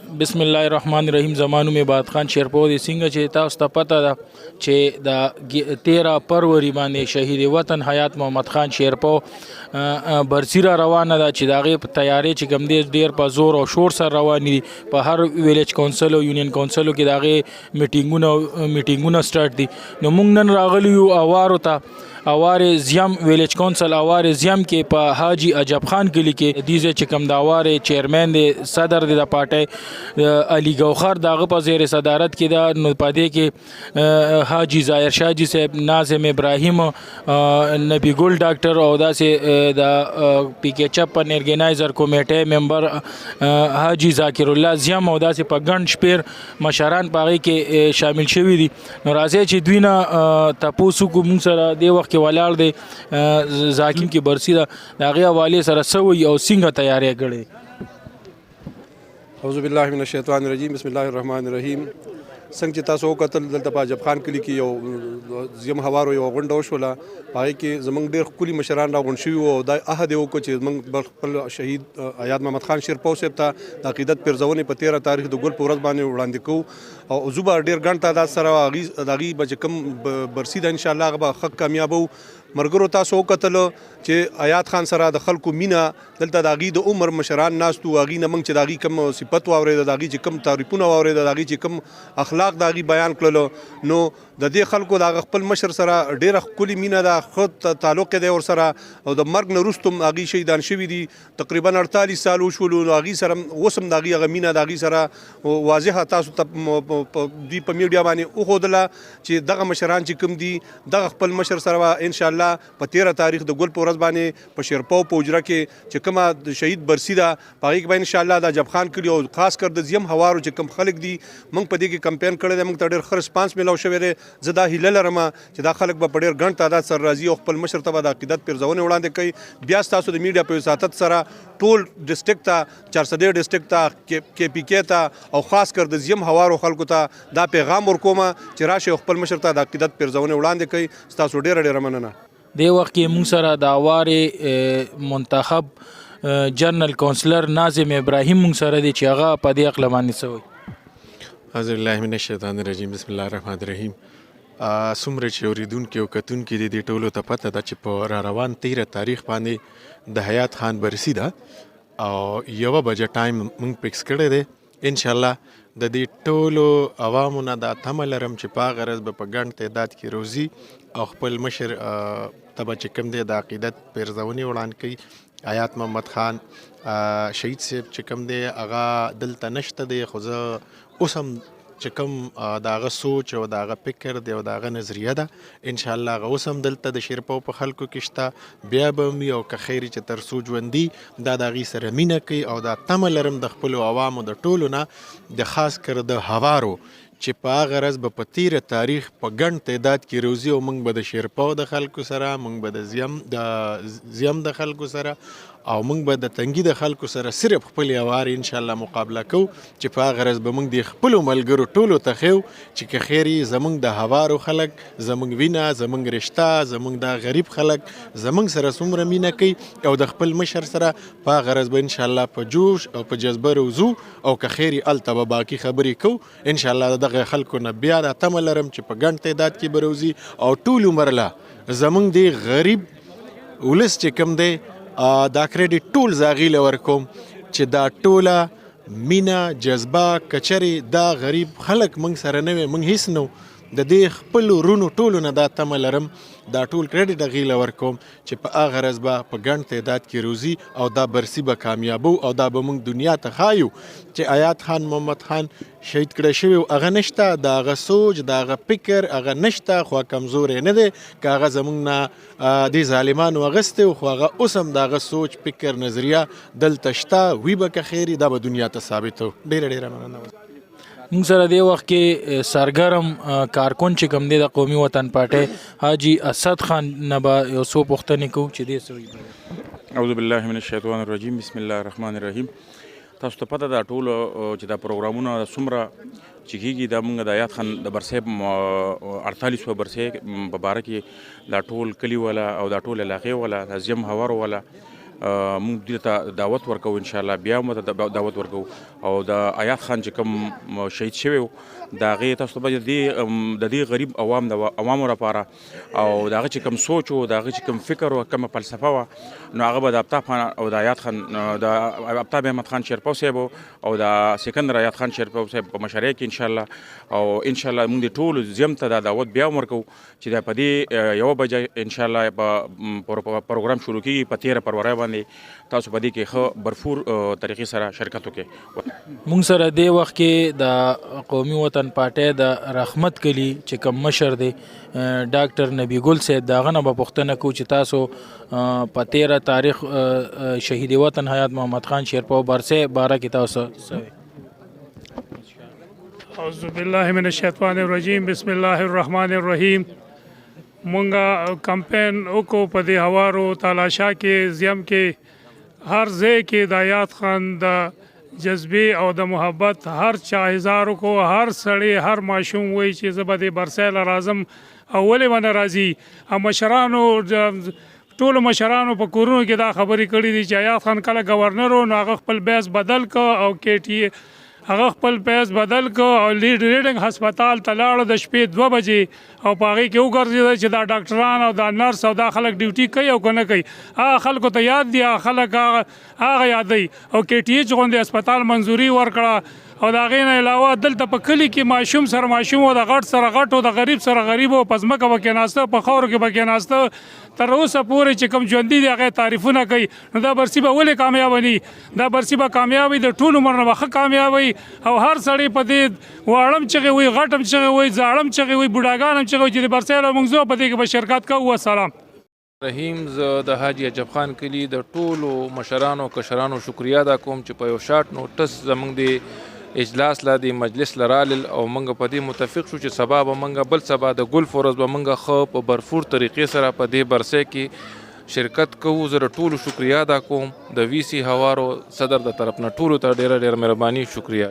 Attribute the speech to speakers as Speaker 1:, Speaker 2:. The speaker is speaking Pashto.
Speaker 1: بسم الله الرحمن الرحیم. زمانو می باد خان شیرپو دی څنګه چې تاسو ته پته ده چې د 13 فروری باندې شهید وطن حیات محمد خان شیرپو برسیره روانه ده چې دغه په تیاری چې کوم دی ډیر په زور او شور سره روان دي. په هر ویلیج کونسل او یونین کونسلو کې دغه میټینګونه سٹارټ دي. نو موږ نن راغلی یو اوارو ته اوار زیم ویلیج کونسل اوار زیم کې په حاجی عجب خان کلی کې دیزه چې کوم د اوار چیرمن دی صدر دی د پارټي علي ګوخر دغه په زیر صدارت کې دا نو پدې کې حاجی ظاهر شاجی صاحب، ناظم ابراهیم، نبی ګل ډاکټر او داسې د پی کې چپ ارګنایزر کمیټه ممبر حاجی ذاکر الله زیم او داسې په ګڼ شمیر مشران پاغي کې شامل شوي دي. نو راځي چې دوی نه تاسو کوم سره دی وخت ولاړ دی زاکیم کې برسی دا دغه حواله سره سوي او څنګه تیاری کړي.
Speaker 2: اعوذ بالله من الشیطان الرجیم. بسم الله الرحمن الرحیم. څنګه چې تاسو وکتل دلته په عجب خان کلی کې یو زیم هوارو یو غونډه وشوله، هغه کې زمونږ ډېر ښکلي مشران راغونډ شوي وو او دا عهد یې وکړو چې زمونږ خپل شهید حیات محمد خان شیرپو صاحب ته د عقیدت پرځونې په 13 تاریخ د ګل په ورځ باندې وړاندې کوو او زه به ډېر ګڼ تعداد سره د هغې به چې کوم برسي ده انشاءالله هغه به ښه کامیابو. مرګرو تاسو وکتل چې حیات خان سره د خلکو مینه دلته د هغې د عمر مشران ناست وو، هغې نه موږ چې د هغې کوم صفت واورېده، د هغې چې کوم تعریفونه واورېده، د هغې چې کوم اخلاق د هغې بیان کړلو، نو د دې خلکو د هغه خپل مشر سره ډېره ښکلې مینه ده، ښه تعلق دی ورسره او د مرګ نه وروسته هم هغې شهیدان شوي دي. تقریبا 48 سال وشولو، نو هغې سره اوس هم د هغې هغه مینه د هغې سره واضحه تاسو ته دوی په میډیا باندې وښودله چې دغه مشران چې کوم دي دغه خپل مشر سره به انشاءالله په 13 تاریخ د ګل په ورځ باندې په شیرپو په حجره کې چې کومه د شهید برسي ده په هغې کې به انشاءالله د عجب خان کلي او خاص کر د زیم هوارو چې کوم خلک دي موږ په دې کې کمپین کړی دی، موږ ته ډېر ښه رسپانس میلاو شوی دی. زه دا هیله لرم چې دا خلک به په ډېر ګڼ تعداد سره راځي او خپل مشر ته به د عقیدت پرځونې وړاندې کوي. بیا ستاسو د میډیا په وساطت سره ټول ډسټرکټ ته 403 ډسټرکټ ته کې پی کې ته او خاص کر د زیم هوارو خلکو ته دا پیغام ورکوم چې راشي خپل مشر ته د عقیدت پرځونې وړاندې کوي. ستاسو ډېره ډېره مننه.
Speaker 1: دی وخت کې موږ سره د اوار منتخب جنرال کونسلر ناظم ابراهیم موږ سره دی چې هغه په دې اقله باندې سوی.
Speaker 3: اعوذ بالله من الشیطان الرجیم. بسم الله الرحمن الرحیم. څومره چې اوریدونکي او کتونکي دي دې ټولو ته پته ده چې په را روان 13 تاریخ باندې د حیات خان برسي ده او 1 بجه ټایم موږ فکس کړی دی. انشاءالله د دې ټولو عوامو نه دا تمه لرم چې په هغه ورځ به په ګڼ تعداد کې روزي او خپل مشر ته به چې کوم دی د عقیدت پرځونې وړاندې کوي. حیات محمد خان شهید صاحب چې کوم دی هغه دلته نشته دی، خو زه اوس هم چې کوم د هغه سوچ او د هغه فکر دی او د هغه نظریه ده انشاءالله هغه اوس هم دلته د شیرپو په خلکو کې شته، بیا به هم وي او که خیر چې تر څو ژوندي دا د هغې سره مینه کوي او دا تمه لرم د خپلو عوامو د ټولو نه د خاص کر د هوارو چې په هغه ورځ به په 13 تاریخ په ګڼ تعداد کې روزي او موږ به د شیرپو د خلکو سره، موږ به د زیم د خلکو سره او موږ به د تنګي د خلکو سره صرف خپل اوار انشاءالله مقابله کوو چې په هغه ورځ به موږ د خپلو ملګرو ټولو ته ښیو چې که خیر زموږ د هوارو خلک زموږ وینه، زموږ رشته، زموږ د غریب خلک زموږ سره څومره مینه کوي او د خپل مشر سره په هغه ورځ به انشاءالله په جوش او په جذبه روزو او که خیر هلته به باقي خبرې کوو انشاءالله. دغه خلکو نه بیا دا تمه لرم چې په ګڼ تعداد کې به روزي او ټول عمر له زموږ د غریب ولس چې کوم دی دا کریډیټ ټول زه هغې له ورکوم چې دا ټوله مینه جذبه کچرې دا غریب خلک موږ سره نه وي، موږ هیڅ نه د دې خپل ورونو ټولو نه دا تمه لرم دا ټول کریډیټ هغې له ورکوم چې په هغه ورځ به په ګڼ تعداد کې روزي او دا برسي به کامیابو او دا به موږ دنیا ته ښایو چې حیات خان محمد خان شهید کړی شوی هغه نشته، د هغه سوچ د هغه فکر هغه نشته، خو کمزوری نه دی که هغه زموږ نه دې ظالمانو اخیستی خو هغه اوس هم د هغه سوچ فکر نظریه دلته شته، وي به که خیري دا به دنیا ته ثابتو. ډېره ډېره مننه.
Speaker 1: موږ سره دی وخت کې سرګرم کارکون چې کوم دی د قومي وطن پارټۍ حاجی اسد خان نه به یو څو پوښتنې کوو چې دې سوي.
Speaker 4: اعوذ بالله من الشیطان الرجیم. بسم الله الرحمن الرحیم. تاسو ته پته ده ټولو چې دا پروګرامونه څومره چې کېږي دا موږ د حیات خان د برصیب 48 برصې په باره کې دا ټول کلي والا او دا ټول علاقې والا د زیم هوارو والا موږ دې ته دعوت ورکو ان شاء الله بیا هم ورته دعوت ورکو او د آیات خان چې کوم شهید شوی و د هغې تاسو ته به د دې غریب عوامو لپاره او د هغه چې کوم سوچ و د هغه چې کوم فکر و کومه فلسفه وه نو هغه به د آفتاب خان او د آیات خان د آفتاب احمد خان شیرپو صاحب او د سکندر آیات خان شیرپو صاحب په مشرۍ کې ان شاء الله او ان شاء الله موږ د ټولو زم ته دا دعوت بیا هم ورکوو چې دا په دې 1 بجې ان شاء الله په پروګرام شروع کېږي په 13 فروری باندې تاسو په دې کې ښه برفور طریقې سره شرکت وکړئ.
Speaker 1: مونږ سره دې وخت کې د قومي وطن پارټۍ د رحمت کلی چې کوم مشر دی ډاکټر نبی ګل صاحب د هغه نه به پوښتنه کوو چې تاسو په 13 تاریخ شهید وطن حیات محمد خان شیرپو برسې باره کې تاسو
Speaker 5: اعوذ بالله من الشیطان الرجیم بسم الله الرحمن الرحیم. مونږه کمپین وکړو په دې هوارو تالاشا کې زیم کې هر ځای کې د آیات خان د جذبې او د محبت هر چا اظهار وکړو. هر سړی هر ماشوم وایي چې زه به دې برسیله راځم او ولې به نه راځي. او مشرانو ټولو مشرانو په کورونو کې دا خبرې کړې دي چې آیات خان کله گورنر و نو هغه خپل بیس بدل کړ او KTA هغه خپل پیس بدل کو او ریډینګ هسپتال ته لاړو د شپې 2 بجې او په هغې کې وګرځېده چې دا ډاکټران او دا نرس او دا خلک ډیوټي کوي او که نه کوي. هغه خلکو ته یاد دي هغه خلک هغه یادوي او KTA چې غوندې هسپتال منظوري ورکړه او د هغې نه علاوه دلته په کلي کې ماشوم سره ماشوم و د غټ سره غټ و د غریب سره غریب و په ځمکه به کېناسته په خاورو کې به کېناسته تر اوسه پورې چې کوم ژوندي دي هغه تعریفونه کوي. نو دا برسي به ولې کامیابه ني دا برسي به کامیاب وي د ټول عمر نه به ښه کامیاب وي او هر سړی په دې واړم چغې وي غټم چغې وي زاړم چغې وي بوډاګان هم چغې وي چې د برسیله موږ زه په دې کې به شرکت کوو. والسلام.
Speaker 6: رحیم زه د حاجي عجب خان کلي د ټولو مشرانو کشرانو شکریا ادا کوم چې په یو شارټ نوټس زموږ د اجلاس لا د مجلس لرالل او موږ په دې متفق شو چې سبا به موږ بل سبا د ګل فورز به موږ ښه په برفور طریقې سره په دې برسې کې شرکت کوو. زه ټولو شکریا ادا کوم د VC هوارو صدر د طرف نه ټولو ته ډیره مهرباني شکریا.